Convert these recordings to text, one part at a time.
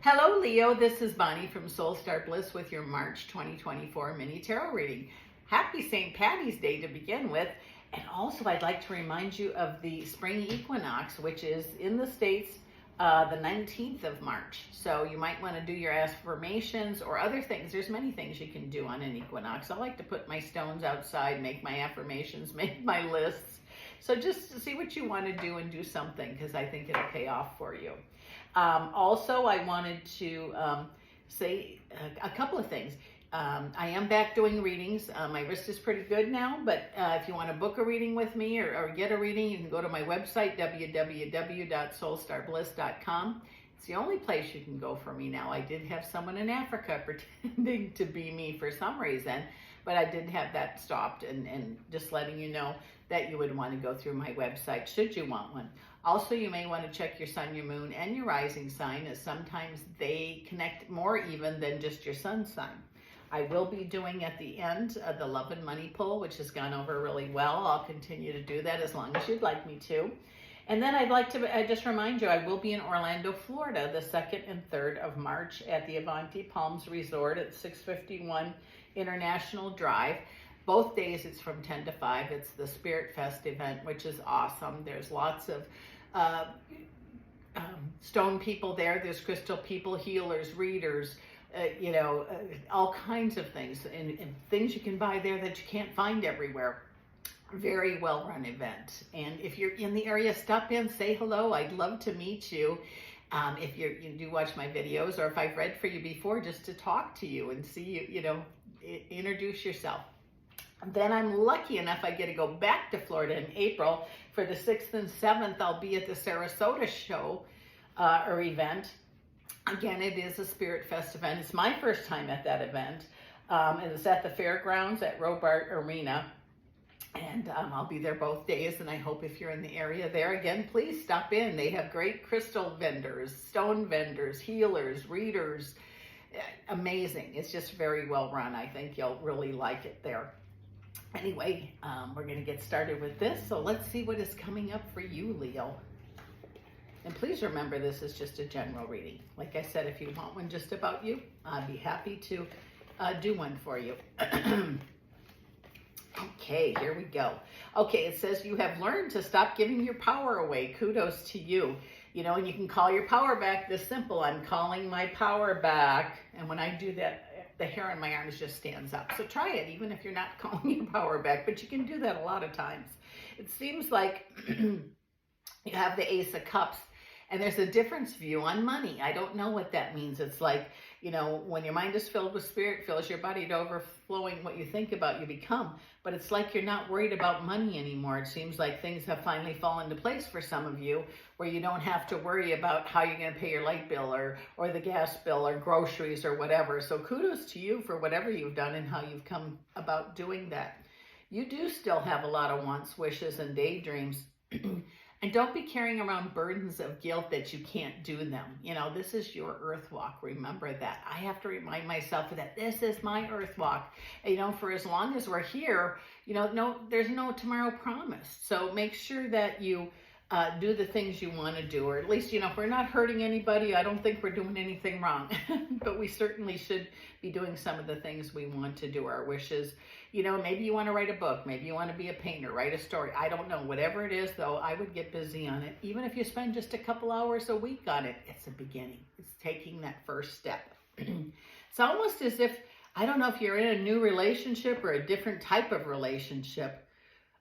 Hello, Leo. This is Bonnie from Soul Star Bliss with your March 2024 mini tarot reading. Happy St. Patty's Day to begin with. And also, I'd like to remind you of the spring equinox, which is in the States the 19th of March. So you might want to do your affirmations or other things. There's many things you can do on an equinox. I like to put my stones outside, make my affirmations, make my lists. So just see what you want to do and do something, because I think it'll pay off for you. Also, I wanted to say a couple of things. I am back doing readings. My wrist is pretty good now, but if you want to book a reading with me or get a reading, you can go to my website, www.soulstarbliss.com. It's the only place you can go for me now. I did have someone in Africa pretending to be me for some reason, but I did have that stopped, and just letting you know that you would want to go through my website should you want one. Also, you may want to check your sun, your moon, and your rising sign, as sometimes they connect more even than just your sun sign. I will be doing at the end the love and money pull, which has gone over really well. I'll continue to do that as long as you'd like me to. And then I'd like to just remind you, I will be in Orlando, Florida, the 2nd and 3rd of March at the Avanti Palms Resort at 651 International Drive. Both days it's from 10 to 5. It's the Spirit Fest event, which is awesome. There's lots of stone people there. There's crystal people, healers, readers, all kinds of things, and things you can buy there that you can't find everywhere. Very well run event. And if you're in the area, stop in, say hello. I'd love to meet you. If you do watch my videos, or if I've read for you before, just to talk to you and see you, introduce yourself. Then I'm lucky enough I get to go back to Florida in April for the 6th and 7th. I'll be at the Sarasota show or event. Again, it is a Spirit Fest event. It's my first time at that event. And it's at the Fairgrounds at Robarts Arena. And I'll be there both days. And I hope if you're in the area there, again, please stop in. They have great crystal vendors, stone vendors, healers, readers. Amazing. It's just very well run. I think you'll really like it there. Anyway, we're going to get started with this. So let's see what is coming up for you, Leo. And please remember, this is just a general reading. Like I said, if you want one just about you, I'd be happy to do one for you. Okay, here we go. Okay, it says you have learned to stop giving your power away. Kudos to you. And you can call your power back this simple. I'm calling my power back. And when I do that, the hair on my arms just stands up. So try it, even if you're not calling your power back, but you can do that a lot of times. It seems like you have the Ace of Cups, and there's a difference view on money. I don't know what that means. It's like, when your mind is filled with spirit, fills your body to overflowing, what you think about, you become. But it's like you're not worried about money anymore. It seems like things have finally fallen into place for some of you, where you don't have to worry about how you're going to pay your light bill or the gas bill or groceries or whatever. So kudos to you for whatever you've done and how you've come about doing that. You do still have a lot of wants, wishes, and daydreams. And don't be carrying around burdens of guilt that you can't do them. This is your earth walk. Remember that. I have to remind myself that this is my earth walk. For as long as we're here, there's no tomorrow promised. So make sure that you do the things you want to do, or at least, if we're not hurting anybody, I don't think we're doing anything wrong. But we certainly should be doing some of the things we want to do, our wishes. Maybe you want to write a book, maybe you want to be a painter, write a story. I don't know. Whatever it is, though, I would get busy on it. Even if you spend just a couple hours a week on it, it's a beginning. It's taking that first step. It's almost as if, I don't know if you're in a new relationship or a different type of relationship.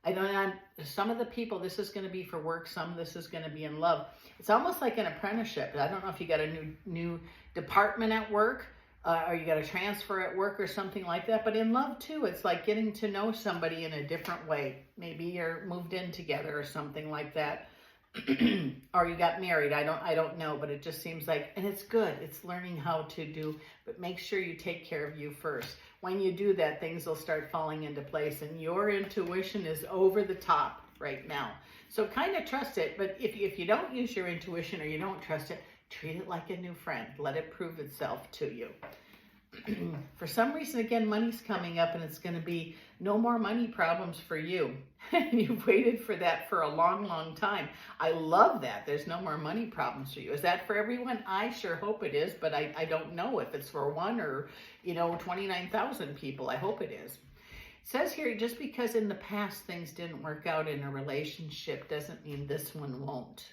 I don't know, some of the people, this is going to be for work, some of this is going to be in love. It's almost like an apprenticeship. I don't know if you got a new department at work, or you got a transfer at work or something like that. But in love too, it's like getting to know somebody in a different way. Maybe you're moved in together or something like that. Or you got married. I don't know, but it just seems like, and it's good. It's learning how to do, but make sure you take care of you first. When you do that, things will start falling into place, and your intuition is over the top right now. So kind of trust it, but if you don't use your intuition or you don't trust it, treat it like a new friend. Let it prove itself to you. For some reason, again, money's coming up, and it's going to be no more money problems for you. You've waited for that for a long, long time. I love that. There's no more money problems for you. Is that for everyone? I sure hope it is, but I don't know if it's for one or, 29,000 people. I hope it is. It says here, just because in the past things didn't work out in a relationship doesn't mean this one won't.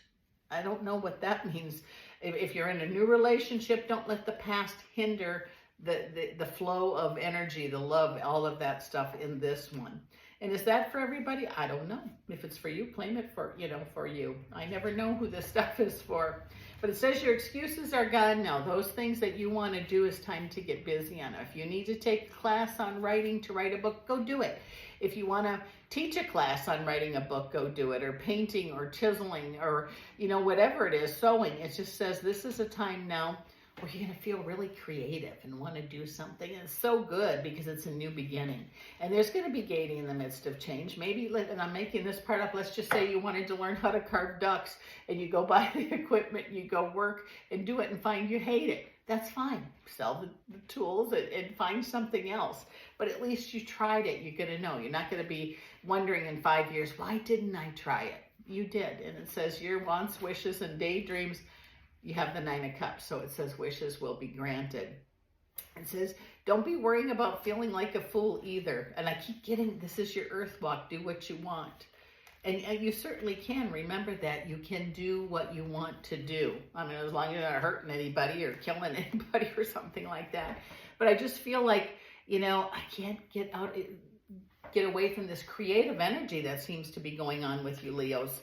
I don't know what that means. If you're in a new relationship, don't let the past hinder the flow of energy, the love, all of that stuff in this one. And is that for everybody? I don't know. If it's for you, claim it for you. I never know who this stuff is for. But it says your excuses are gone now. Those things that you want to do, is time to get busy on. If you need to take a class on writing to write a book, go do it. If you want to teach a class on writing a book, go do it. Or painting or chiseling or, whatever it is, sewing. It just says this is a time now where you're going to feel really creative and want to do something. And it's so good because it's a new beginning. And there's going to be gating in the midst of change. Maybe, and I'm making this part up, let's just say you wanted to learn how to carve ducks and you go buy the equipment, you go work and do it and find you hate it. That's fine. Sell the tools and find something else. But at least you tried it. You're going to know. You're not going to be wondering in 5 years, why didn't I try it? You did. And it says your wants, wishes, and daydreams. You have the 9 of Cups, so it says wishes will be granted. It says, don't be worrying about feeling like a fool either. And I keep getting, this is your earth walk, do what you want. And you certainly can. Remember that you can do what you want to do. I mean, as long as you're not hurting anybody or killing anybody or something like that. But I just feel like, I can't get away from this creative energy that seems to be going on with you, Leos.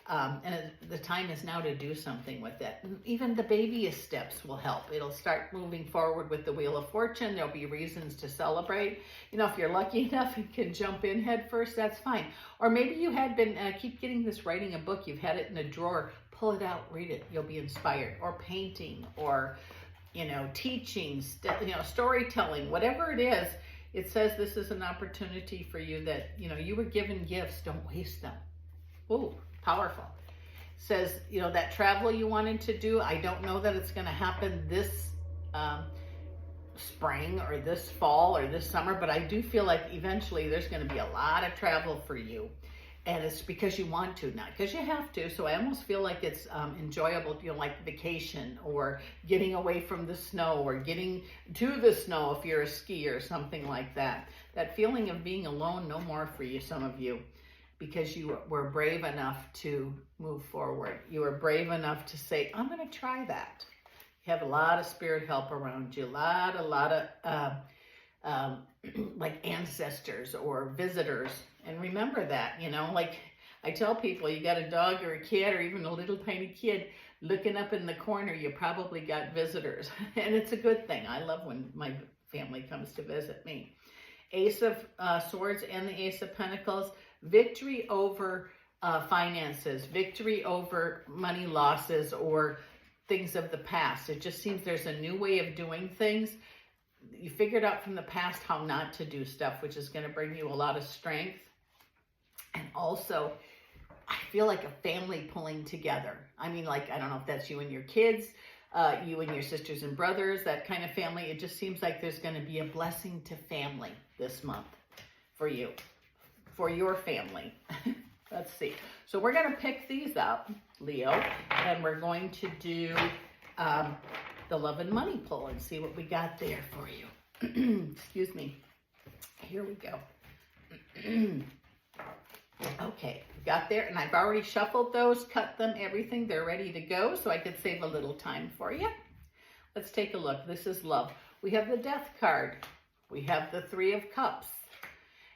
And the time is now to do something with it. Even the babyest steps will help. It'll start moving forward with the Wheel of Fortune. There'll be reasons to celebrate. If you're lucky enough and can jump in head first, that's fine. Or maybe you had been, keep getting this writing a book. You've had it in a drawer. Pull it out, read it. You'll be inspired. Or painting, or, teaching, storytelling, whatever it is. It says this is an opportunity for you that, you were given gifts. Don't waste them. Ooh. Powerful. Says, that travel you wanted to do, I don't know that it's going to happen this spring or this fall or this summer, but I do feel like eventually there's going to be a lot of travel for you. And it's because you want to, not because you have to. So I almost feel like it's enjoyable, like vacation or getting away from the snow or getting to the snow if you're a skier or something like that. That feeling of being alone, no more for you, some of you. Because you were brave enough to move forward. You were brave enough to say, I'm going to try that. You have a lot of spirit help around you. A lot of like ancestors or visitors. And remember that, like I tell people, you got a dog or a cat or even a little tiny kid looking up in the corner, you probably got visitors. And it's a good thing. I love when my family comes to visit me. Ace of Swords and the Ace of Pentacles. Victory over finances, victory over money losses or things of the past. It just seems there's a new way of doing things. You figured out from the past how not to do stuff, which is going to bring you a lot of strength. And also, I feel like a family pulling together. I mean, like, I don't know if that's you and your kids, you and your sisters and brothers, that kind of family. It just seems like there's going to be a blessing to family this month for you. For your family. Let's see. So we're going to pick these up, Leo, and we're going to do the love and money pull and see what we got there for you. Excuse me. Here we go. Okay, we got there, and I've already shuffled those, cut them, everything. They're ready to go, so I could save a little time for you. Let's take a look. This is love. We have the Death card. We have the 3 of Cups.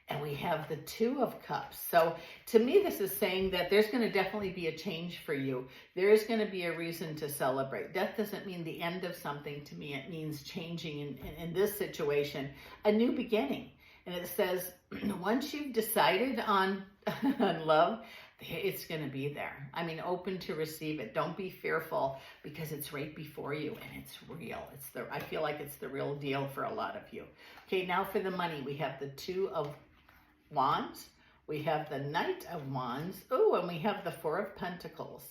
And we have the 2 of Cups. So to me, this is saying that there's going to definitely be a change for you. There is going to be a reason to celebrate. Death doesn't mean the end of something to me. It means changing in this situation, a new beginning. And it says, once you've decided on love, it's going to be there. I mean, open to receive it. Don't be fearful because it's right before you and it's real. I feel like it's the real deal for a lot of you. Okay, now for the money, we have the 2 of Wands, we have the Knight of Wands, and we have the 4 of Pentacles.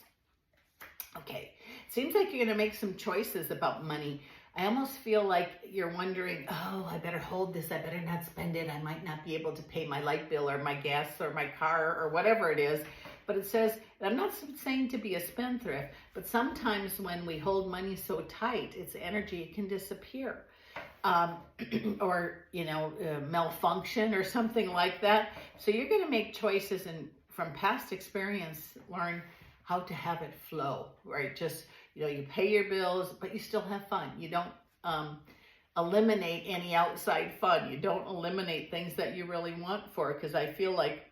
Okay, seems like you're going to make some choices about money. I almost feel like you're wondering, oh, I better hold this. I better not spend it. I might not be able to pay my light bill or my gas or my car or whatever it is. But it says, and I'm not saying to be a spendthrift, but sometimes when we hold money so tight, its energy, it can disappear. Or, malfunction or something like that. So you're going to make choices and from past experience, learn how to have it flow, right? Just, you pay your bills, but you still have fun. You don't eliminate any outside fun. You don't eliminate things that you really want for, because I feel like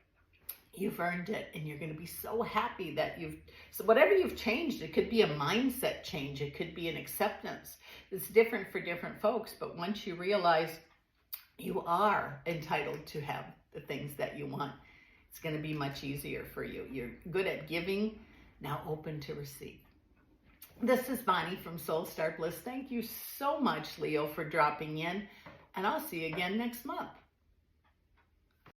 you've earned it and you're going to be so happy that so whatever you've changed, it could be a mindset change. It could be an acceptance. It's different for different folks, but once you realize you are entitled to have the things that you want, it's going to be much easier for you. You're good at giving, now open to receive. This is Bonnie from Soul Star Bliss. Thank you so much, Leo, for dropping in, and I'll see you again next month.